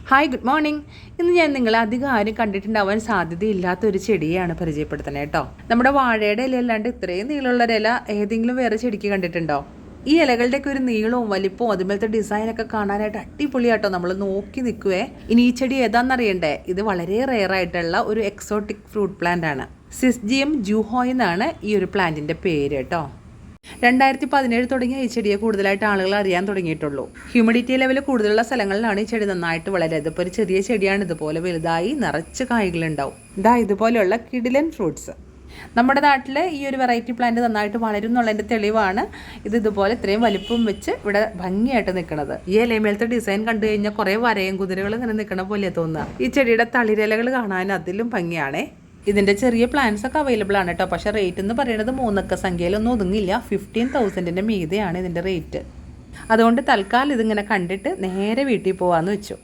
Hi, good morning. ഇന്ന് ഞാൻ നിങ്ങളെ അധികം ആരും കണ്ടിട്ടുണ്ടാവാൻ സാധ്യതയില്ലാത്തൊരു ചെടിയാണ് പരിചയപ്പെടുത്തുന്നത് കേട്ടോ. നമ്മുടെ വാഴയുടെ ഇല അല്ലാണ്ട് ഇത്രയും നീളമുള്ള ഇല ഏതെങ്കിലും വേറെ ചെടിക്ക് കണ്ടിട്ടുണ്ടോ? ഈ ഇലകളുടെയൊക്കെ ഒരു നീളവും വലിപ്പവും അതുപോലത്തെ ഡിസൈനൊക്കെ കാണാനായിട്ട് അടിപൊളിയാട്ടോ. നമ്മൾ നോക്കി നിൽക്കുവേ. ഇനി ഈ ചെടി ഏതാണെന്നറിയണ്ടേ? ഇത് വളരെ റെയർ ആയിട്ടുള്ള ഒരു എക്സോട്ടിക് ഫ്രൂട്ട് പ്ലാന്റ് ആണ്. സിസ്ജിയം ജൂഹോയ് എന്നാണ് ഈ ഒരു പ്ലാന്റിൻ്റെ പേര് കേട്ടോ. 2017 തുടങ്ങിയ ഈ ചെടിയെ കൂടുതലായിട്ട് ആളുകൾ അറിയാൻ തുടങ്ങിയിട്ടുള്ളൂ. ഹ്യൂമിഡിറ്റി ലെവൽ കൂടുതലുള്ള സ്ഥലങ്ങളിലാണ് ഈ ചെടി നന്നായിട്ട് വളരുന്നത്. ഇതിപ്പോൾ ഒരു ചെറിയ ചെടിയാണ്, ഇതുപോലെ വലുതായി നിറച്ച് കായ്കളുണ്ടാവും. ഇതുപോലെയുള്ള കിഡിലൻ ഫ്രൂട്ട്സ്. നമ്മുടെ നാട്ടിൽ ഈ ഒരു വെറൈറ്റി പ്ലാന്റ് നന്നായിട്ട് വളരും എന്നുള്ളതിൻ്റെ തെളിവാണ് ഇതുപോലെ ഇത്രയും വലിപ്പം വെച്ച് ഇവിടെ ഭംഗിയായിട്ട് നിൽക്കുന്നത്. ഈ ഇലമേലത്തെ ഡിസൈൻ കണ്ടു കഴിഞ്ഞാൽ കുറേ വരയും കുതിരകൾ ഇങ്ങനെ നിൽക്കണ പോലെ തോന്നുക. ഈ ചെടിയുടെ തളിരിലകൾ കാണാൻ അതിലും ഭംഗിയാണേ. ഇതിൻ്റെ ചെറിയ പ്ലാൻസ് ഒക്കെ അവൈലബിൾ ആണ് കേട്ടോ. പക്ഷേ റേറ്റ് എന്ന് പറയുന്നത് 3 സംഖ്യയിലൊന്നും ഒതുങ്ങില്ല. 15,000 മീതെയാണ് ഇതിൻ്റെ റേറ്റ്. അതുകൊണ്ട് തൽക്കാലം ഇതിങ്ങനെ കണ്ടിട്ട് നേരെ വീട്ടിൽ പോകാമെന്ന് വെച്ചു.